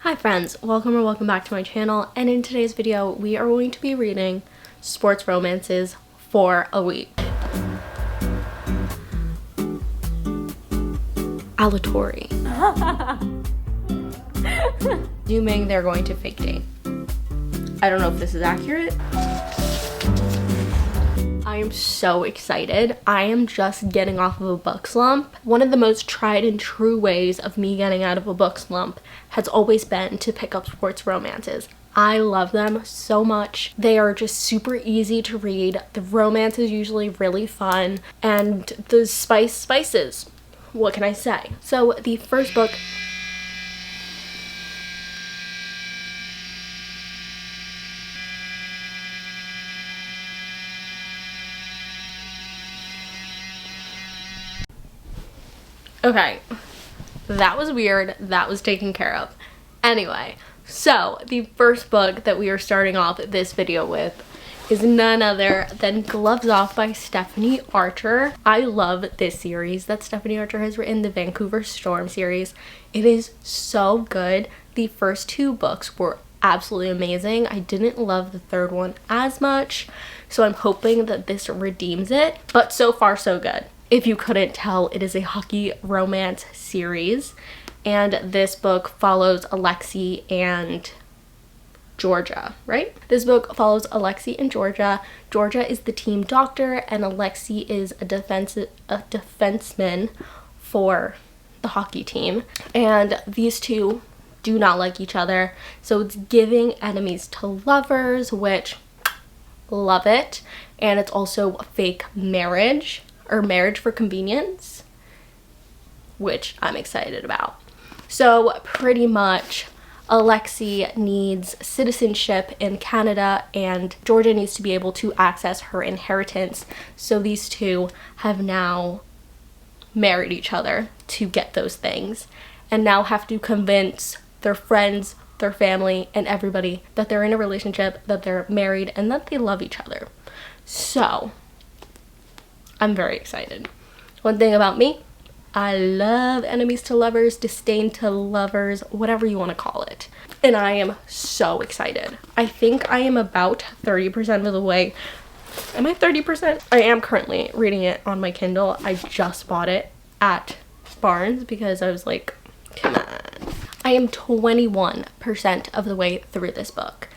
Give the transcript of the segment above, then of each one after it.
Hi friends, welcome back to my channel, and in today's video we are going to be reading sports romances for a week. Aleatory. Assuming they're going to fake date. I don't know if this is accurate. I am so excited. I am just getting off of a book slump. One of the most tried and true ways of me getting out of a book slump has always been to pick up sports romances. I love them so much. They are just super easy to read. The romance is usually really fun, and the spices. What can I say? So the first book Okay, that was weird. That was taken care of. Anyway, so the first book that we are starting off this video with is none other than Gloves Off by Stephanie Archer. I love this series that Stephanie Archer has written, the Vancouver Storm series. It is so good. The first two books were absolutely amazing. I didn't love the third one as much, so I'm hoping that this redeems it, but so far so good. If you couldn't tell, it is a hockey romance series, and this book follows Alexi and Georgia, right? This book follows Alexi and Georgia. Georgia is the team doctor, and Alexi is a defenseman for the hockey team, and these two do not like each other, so it's giving enemies to lovers, which love it. And it's also a fake marriage, or marriage for convenience, which I'm excited about. So pretty much Alexi needs citizenship in Canada, and Georgia needs to be able to access her inheritance. So these two have now married each other to get those things, and now have to convince their friends, their family, and everybody that they're in a relationship, that they're married, and that they love each other. So I'm very excited. One thing about me, I love enemies to lovers, disdain to lovers, whatever you want to call it. And I am so excited. I think I am about 30% of the way. Am I 30%? I am currently reading it on my Kindle. I just bought it at Barnes because I was like, come on. I am 21% of the way through this book,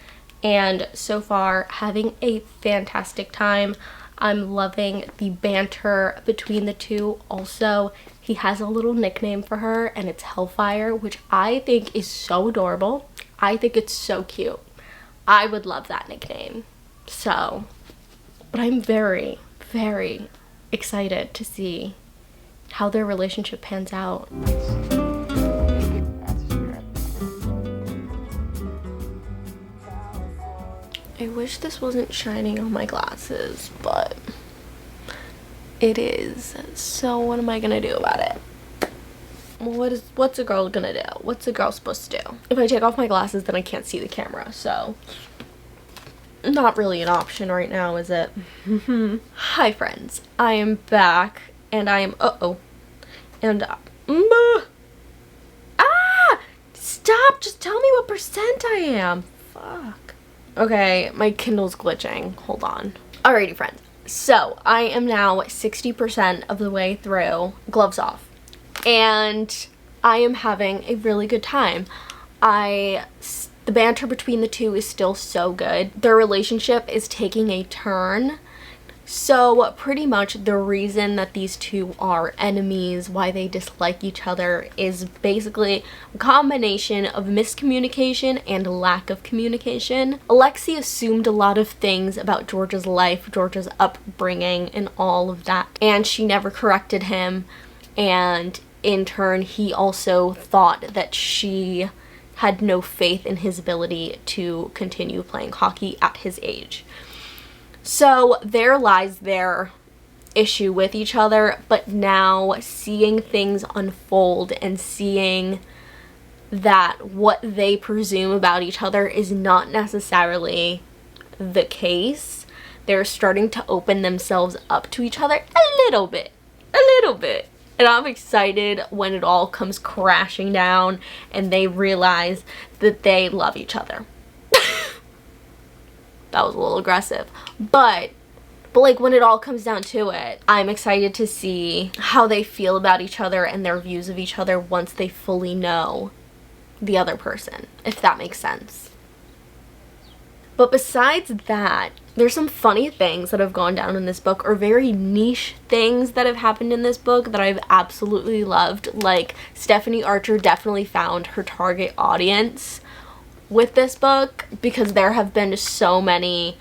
and so far having a fantastic time. I'm loving the banter between the two. Also, he has a little nickname for her, and it's Hellfire, which I think is so adorable. I think it's so cute. I would love that nickname. So, but I'm very, very excited to see how their relationship pans out. I wish this wasn't shining on my glasses, but it is. So what am I gonna do about it? What's a girl gonna do? What's a girl supposed to do? If I take off my glasses, then I can't see the camera, so not really an option right now, is it? Hi friends, I am back, and I am stop, just tell me what percent I am. Fuck. Okay, my Kindle's glitching. Hold on. Alrighty, friends. So, I am now 60% of the way through Gloves Off, and I am having a really good time. The banter between the two is still so good. Their relationship is taking a turn. So pretty much the reason that these two are enemies, why they dislike each other, is basically a combination of miscommunication and lack of communication. Alexi assumed a lot of things about Georgia's life, Georgia's upbringing, and all of that, and she never corrected him, and in turn he also thought that she had no faith in his ability to continue playing hockey at his age. So there lies their issue with each other, but now seeing things unfold and seeing that what they presume about each other is not necessarily the case, they're starting to open themselves up to each other a little bit. And I'm excited when it all comes crashing down and they realize that they love each other. That was a little aggressive. But like when it all comes down to it, I'm excited to see how they feel about each other and their views of each other once they fully know the other person, if that makes sense. But besides that, there's some funny things that have gone down in this book, or very niche things that have happened in this book that I've absolutely loved. Like, Stephanie Archer definitely found her target audience with this book, because there have been so many,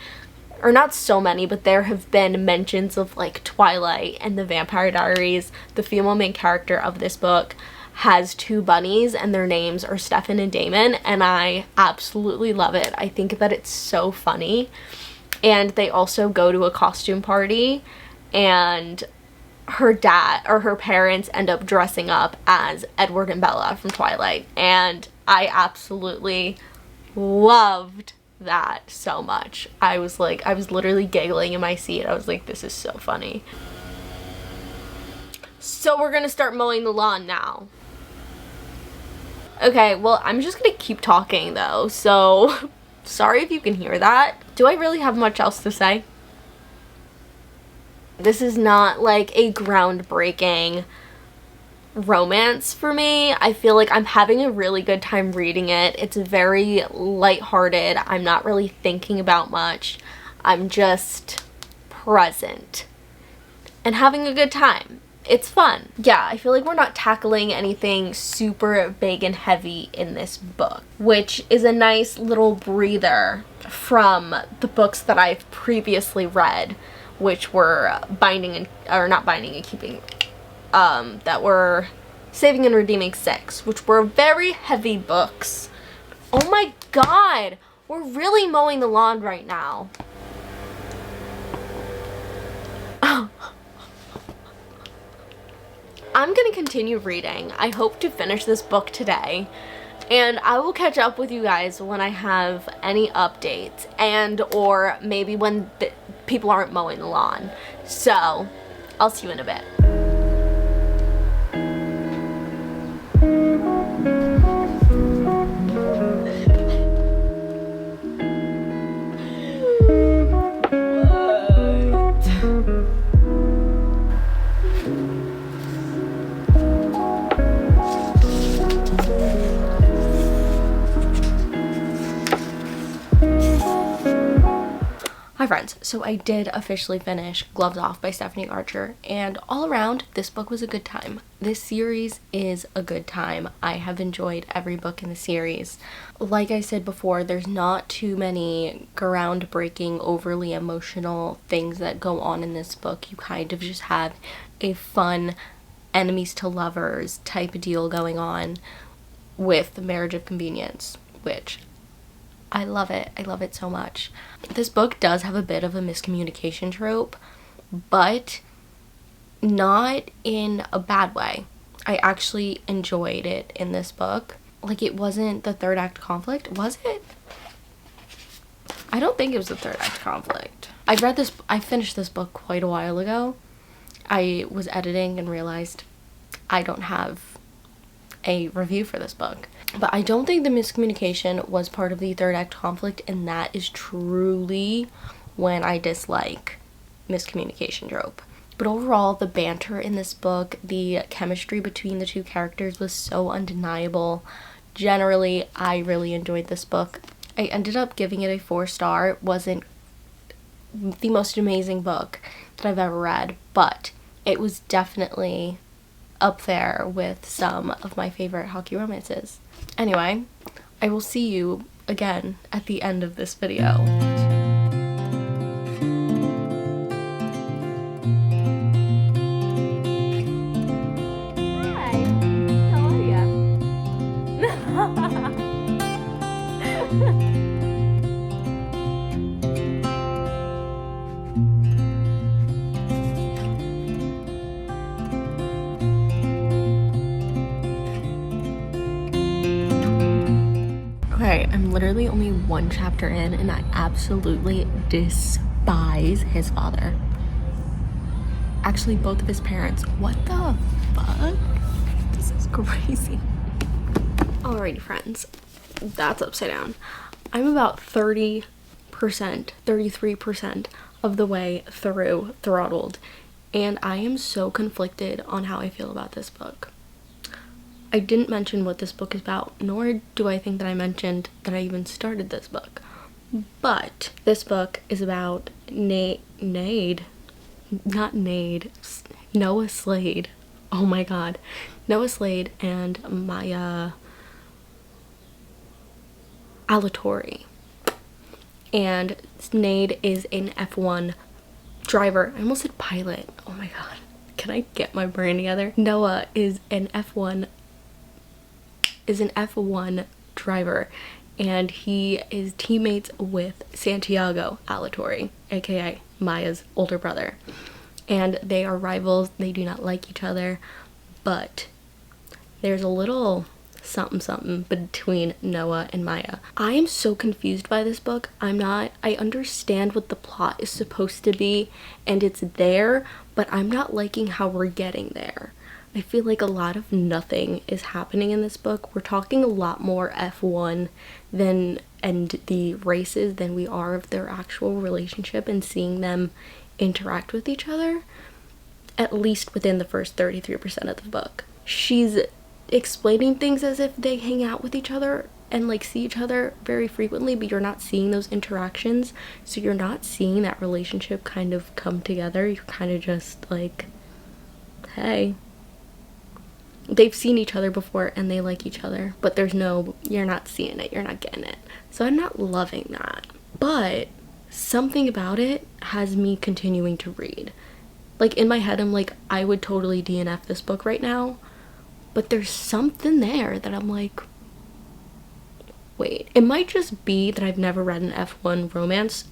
or not so many, but there have been mentions of like Twilight and the Vampire Diaries. The female main character of this book has 2 bunnies and their names are Stefan and Damon, and I absolutely love it. I think that it's so funny. And they also go to a costume party and her dad or her parents end up dressing up as Edward and Bella from Twilight, and I absolutely loved that so much. I was literally giggling in my seat. I was like, this is so funny. So we're gonna start mowing the lawn now. Okay, well, I'm just gonna keep talking though, so sorry if you can hear that. Do I really have much else to say? This is not like a groundbreaking romance for me. I feel like I'm having a really good time reading it. It's very lighthearted. I'm not really thinking about much. I'm just present and having a good time. It's fun. Yeah, I feel like we're not tackling anything super big and heavy in this book, which is a nice little breather from the books that I've previously read, which were that were Saving and Redeeming 6, which were very heavy books. Oh my god, we're really mowing the lawn right now. I'm gonna continue reading. I hope to finish this book today, and I will catch up with you guys when I have any updates, and or maybe when people aren't mowing the lawn. So I'll see you in a bit. Hi friends, so I did officially finish Gloves Off by Stephanie Archer, and all around, this book was a good time. This series is a good time. I have enjoyed every book in the series. Like I said before, there's not too many groundbreaking, overly emotional things that go on in this book. You kind of just have a fun enemies to lovers type of deal going on with the Marriage of Convenience, which I love it. I love it so much. This book does have a bit of a miscommunication trope, but not in a bad way. I actually enjoyed it in this book. Like, it wasn't the third act conflict, was it? I don't think it was the third act conflict. I finished this book quite a while ago. I was editing and realized I don't have a review for this book. But I don't think the miscommunication was part of the third act conflict, and that is truly when I dislike miscommunication trope. But overall, the banter in this book, the chemistry between the two characters was so undeniable. Generally, I really enjoyed this book. I ended up giving it a 4-star. It wasn't the most amazing book that I've ever read, but it was definitely up there with some of my favorite hockey romances. Anyway, I will see you again at the end of this video. Hi, how are ya? Okay, I'm literally only 1 chapter in, and I absolutely despise his father. Actually, both of his parents. What the fuck? This is crazy. Alrighty, friends. That's upside down. I'm about 30%, 33% of the way through Throttled, and I am so conflicted on how I feel about this book. I didn't mention what this book is about, nor do I think that I mentioned that I even started this book. But this book is about Noah Slade. Oh my god. Noah Slade and Maya Alatorre. And Nade is an F1 driver. I almost said pilot. Oh my god. Can I get my brain together? Noah is an F1 driver, and he is teammates with Santiago Alatorre, aka Maya's older brother. And they are rivals. They do not like each other, but there's a little something between Noah and Maya. I am so confused by this book. I understand what the plot is supposed to be, and it's there, but I'm not liking how we're getting there. I feel like a lot of nothing is happening in this book. We're talking a lot more F1 and the races than we are of their actual relationship and seeing them interact with each other, at least within the first 33% of the book. She's explaining things as if they hang out with each other and like see each other very frequently, but you're not seeing those interactions, so you're not seeing that relationship kind of come together. You're kind of just like, hey, they've seen each other before and they like each other, but you're not seeing it, you're not getting it. So I'm not loving that, but something about it has me continuing to read. Like in my head I'm like, I would totally DNF this book right now, but there's something there that I'm like, wait. It might just be that I've never read an F1 romance,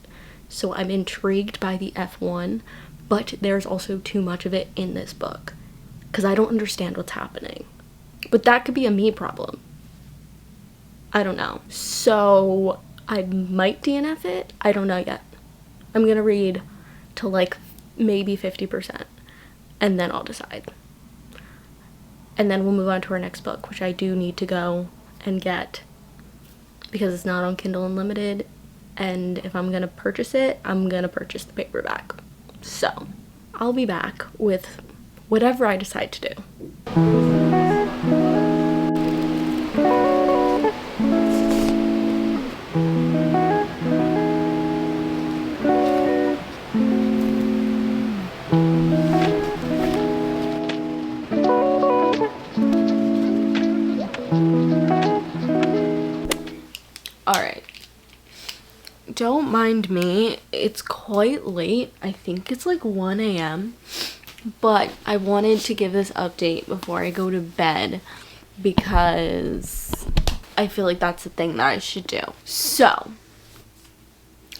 so I'm intrigued by the F1, but there's also too much of it in this book because I don't understand what's happening. But that could be a me problem. I don't know. So I might DNF it. I don't know yet. I'm gonna read to like maybe 50% and then I'll decide. And then we'll move on to our next book, which I do need to go and get because it's not on Kindle Unlimited, and if I'm gonna purchase it, I'm gonna purchase the paperback. So I'll be back with whatever I decide to do. Alright, don't mind me, it's quite late. I think it's like 1 a.m. but I wanted to give this update before I go to bed because I feel like that's the thing that I should do. So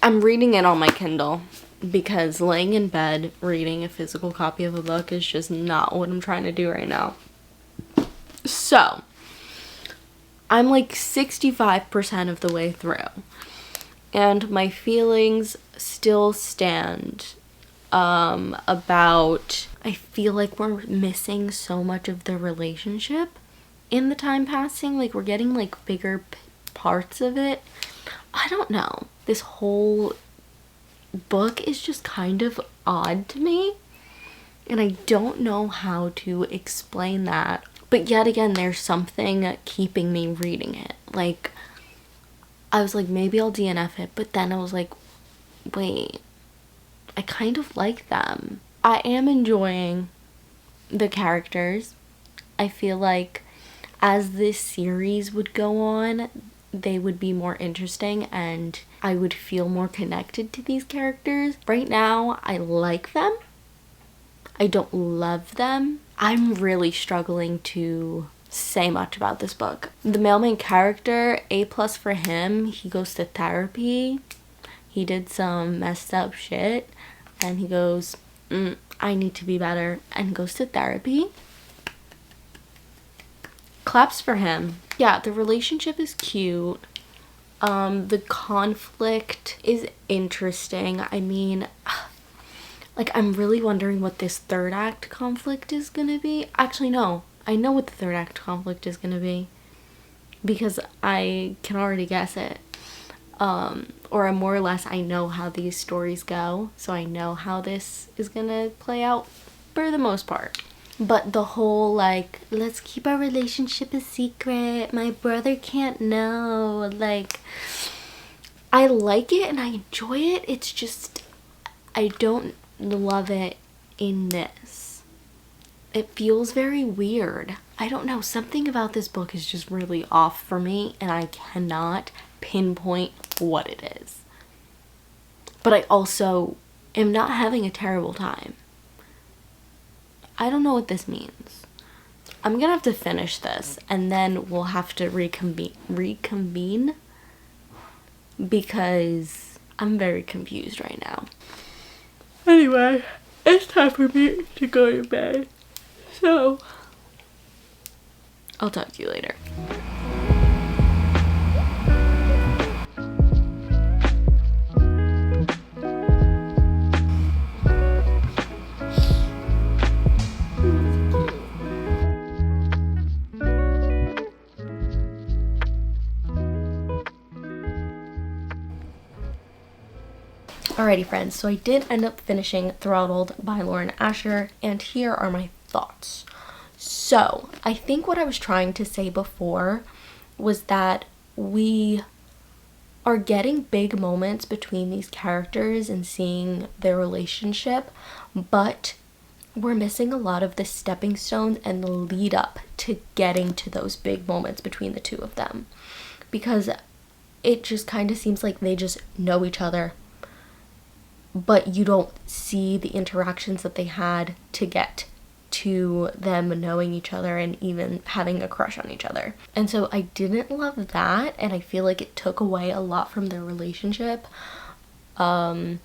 I'm reading it on my Kindle because laying in bed reading a physical copy of a book is just not what I'm trying to do right now. So I'm like 65% of the way through, and my feelings still stand about, I feel like we're missing so much of the relationship in the time passing. Like we're getting like bigger parts of it. I don't know. This whole book is just kind of odd to me, and I don't know how to explain that. But yet again, there's something keeping me reading it. Like, I was like, maybe I'll DNF it. But then I was like, wait, I kind of like them. I am enjoying the characters. I feel like as this series would go on, they would be more interesting and I would feel more connected to these characters. Right now, I like them. I don't love them. I'm really struggling to say much about this book. The male main character, A+ for him. He goes to therapy. He did some messed up shit and he goes, I need to be better, and goes to therapy. Claps for him. Yeah, the relationship is cute. The conflict is interesting. I mean, Like, I'm really wondering what this third act conflict is gonna be. Actually, no. I know what the third act conflict is gonna be, because I can already guess it. Or more or less I know how these stories go, so I know how this is gonna play out for the most part. But the whole, like, let's keep our relationship a secret, my brother can't know, like, I like it and I enjoy it. It's just, I don't love it in this. It feels very weird. I don't know, something about this book is just really off for me, and I cannot pinpoint what it is. But I also am not having a terrible time. I don't know what this means. I'm gonna have to finish this, and then we'll have to reconvene because I'm very confused right now. Anyway, it's time for me to go to bed. So, I'll talk to you later. Alrighty friends, so I did end up finishing Throttled by Lauren Asher, and here are my thoughts. So, I think what I was trying to say before was that we are getting big moments between these characters and seeing their relationship, but we're missing a lot of the stepping stones and the lead up to getting to those big moments between the two of them. Because it just kind of seems like they just know each other, but you don't see the interactions that they had to get to them knowing each other and even having a crush on each other. And so I didn't love that, and I feel like it took away a lot from their relationship. I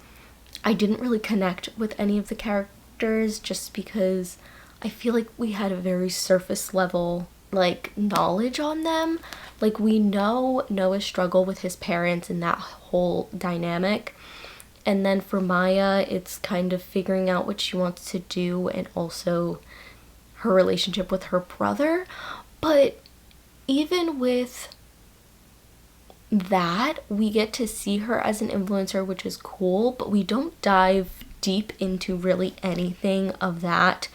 didn't really connect with any of the characters just because I feel like we had a very surface level, like, knowledge on them. Like, we know Noah's struggle with his parents and that whole dynamic. And then for Maya, it's kind of figuring out what she wants to do and also her relationship with her brother. But even with that, we get to see her as an influencer, which is cool, but we don't dive deep into really anything of that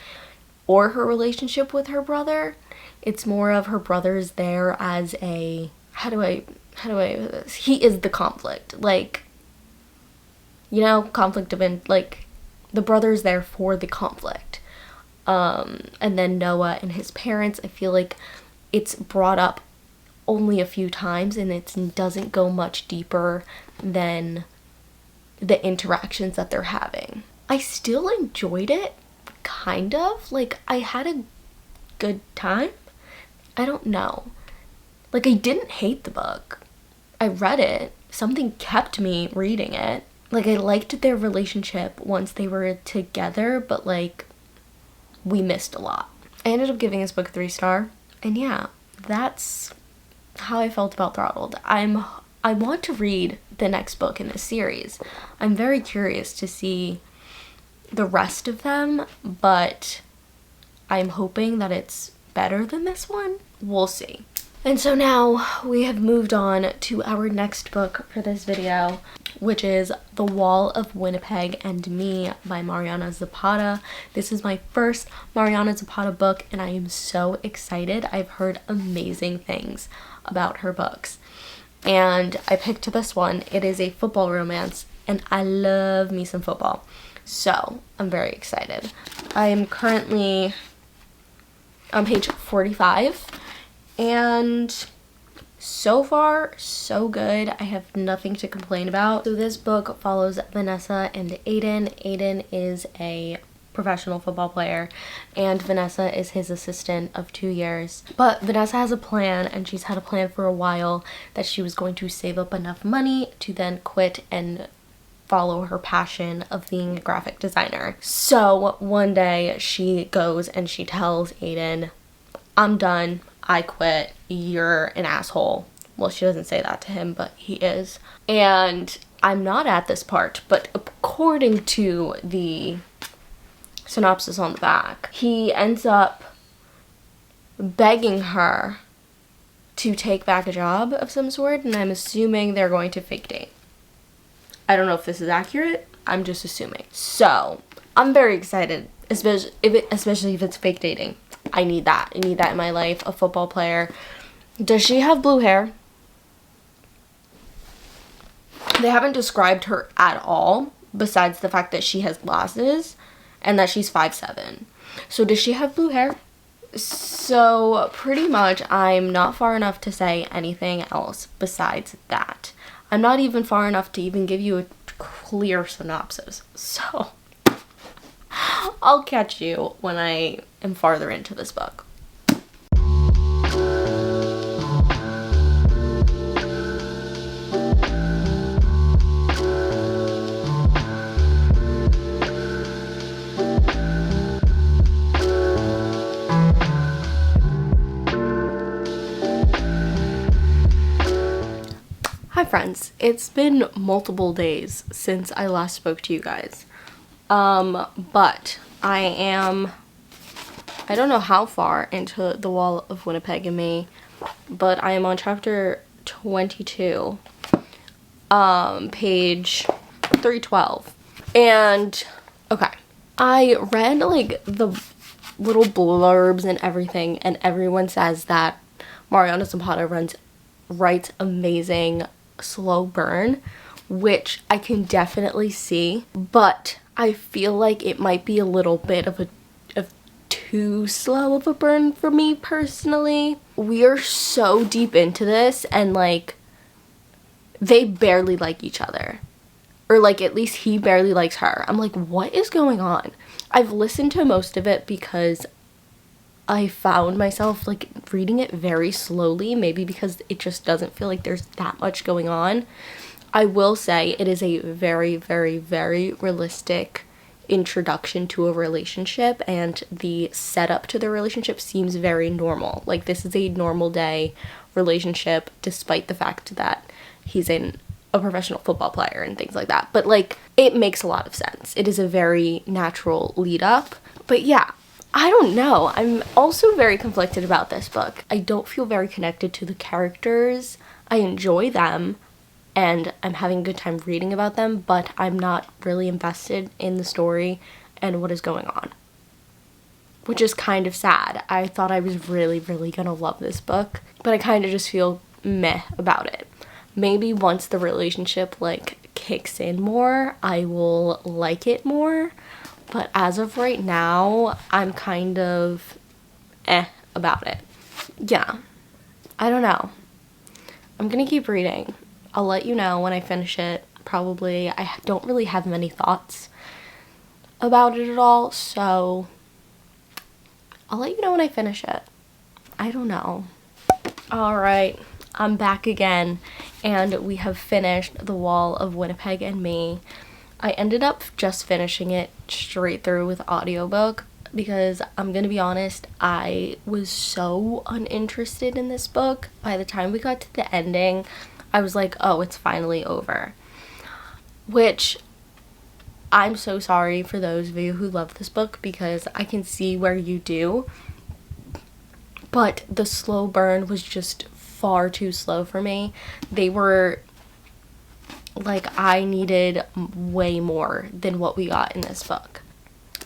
or her relationship with her brother. It's more of her brother's there as a, how do I he is the conflict. Like, you know, conflict of, like, the brother's there for the conflict. And then Noah and his parents, I feel like it's brought up only a few times and it doesn't go much deeper than the interactions that they're having. I still enjoyed it, kind of. Like, I had a good time. I don't know. Like, I didn't hate the book. I read it. Something kept me reading it. Like, I liked their relationship once they were together, but, like, we missed a lot. I ended up giving this book a 3-star, and yeah, that's how I felt about Throttled. I want to read the next book in this series. I'm very curious to see the rest of them, but I'm hoping that it's better than this one. We'll see. And so now we have moved on to our next book for this video, which is The Wall of Winnipeg and Me by Mariana Zapata. This is my first Mariana Zapata book, and I am so excited. I've heard amazing things about her books, and I picked this one. It is a football romance, and I love me some football, so I'm very excited. I am currently on page 45, and so far, so good. I have nothing to complain about. So this book follows Vanessa and Aiden. Aiden is a professional football player, and Vanessa is his assistant of 2 years. But Vanessa has a plan, and she's had a plan for a while, that she was going to save up enough money to then quit and follow her passion of being a graphic designer. So one day she goes and she tells Aiden, I'm done, I quit, you're an asshole. Well, she doesn't say that to him, but he is. And I'm not at this part, but according to the synopsis on the back. He ends up begging her to take back a job of some sort, and I'm assuming they're going to fake date. I don't know if this is accurate. I'm just assuming. So I'm very excited, especially if it's fake dating. I need that. I need that in my life. A football player. Does she have blue hair? They haven't described her at all, besides the fact that she has glasses and that she's 5'7". So does she have blue hair? So pretty much I'm not far enough to say anything else besides that. I'm not even far enough to even give you a clear synopsis. So I'll catch you when I am farther into this book. Hi friends, it's been multiple days since I last spoke to you guys, but I don't know how far into The Wall of Winnipeg and Me, but I am on chapter 22, page 312, and okay, I read like the little blurbs and everything, and everyone says that Mariana Zapata writes amazing slow burn, which I can definitely see, but I feel like it might be a little bit of too slow of a burn for me personally. We are so deep into this, and like they barely like each other, or like at least he barely likes her. I'm like, what is going on? I've listened to most of it because I found myself like reading it very slowly, maybe because it just doesn't feel like there's that much going on. I will say it is a very, very, very realistic introduction to a relationship, and the setup to the relationship seems very normal. Like this is a normal day relationship, despite the fact that he's a professional football player and things like that. But like it makes a lot of sense. It is a very natural lead up. But yeah, I don't know. I'm also very conflicted about this book. I don't feel very connected to the characters. I enjoy them, and I'm having a good time reading about them, but I'm not really invested in the story and what is going on, which is kind of sad. I thought I was really, really gonna love this book, but I kind of just feel meh about it. Maybe once the relationship like kicks in more, I will like it more. But as of right now, I'm kind of about it. Yeah, I don't know. I'm gonna keep reading. I'll let you know when I finish it. Probably. I don't really have many thoughts about it at all, so I'll let you know when I finish it. I don't know. Alright, I'm back again, and we have finished The Wall of Winnipeg and Me. I ended up just finishing it straight through with audiobook because I'm gonna be honest, I was so uninterested in this book. By the time we got to the ending, I was like, oh, it's finally over. Which, I'm so sorry for those of you who love this book because I can see where you do. But the slow burn was just far too slow for me. They were like, I needed way more than what we got in this book.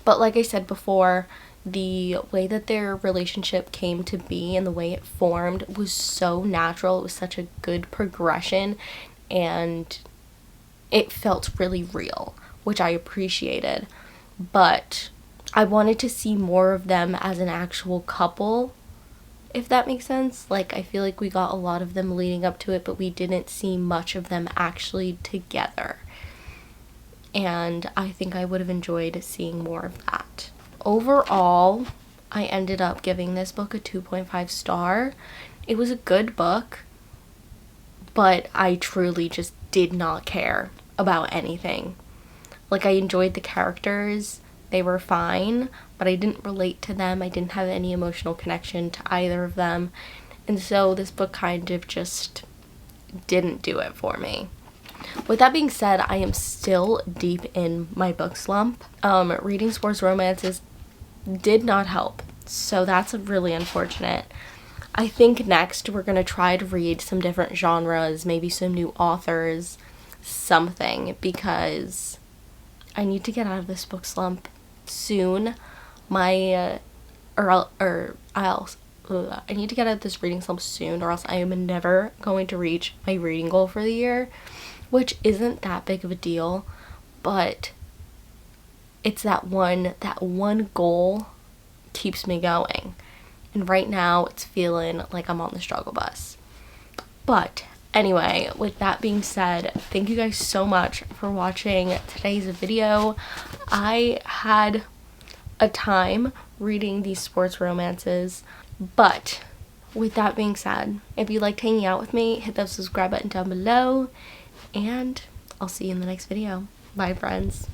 But like I said before, the way that their relationship came to be and the way it formed was so natural. It was such a good progression, and it felt really real, which I appreciated. But I wanted to see more of them as an actual couple, if that makes sense. Like, I feel like we got a lot of them leading up to it, but we didn't see much of them actually together. And I think I would have enjoyed seeing more of that. Overall, I ended up giving this book a 2.5 star. It was a good book, but I truly just did not care about anything. Like, I enjoyed the characters. They were fine, but I didn't relate to them. I didn't have any emotional connection to either of them. And so this book kind of just didn't do it for me. with that being said, I am still deep in my book slump. Reading sports romances did not help, so that's really unfortunate. I think next we're gonna try to read some different genres, maybe some new authors, something, because I need to get out of this book slump soon. I need to get out of this reading slump soon, or else I am never going to reach my reading goal for the year, which isn't that big of a deal, but it's that one goal keeps me going. And right now it's feeling like I'm on the struggle bus. But anyway, with that being said, thank you guys so much for watching today's video. I had a time reading these sports romances, but with that being said, if you liked hanging out with me, hit that subscribe button down below, and I'll see you in the next video. Bye, friends.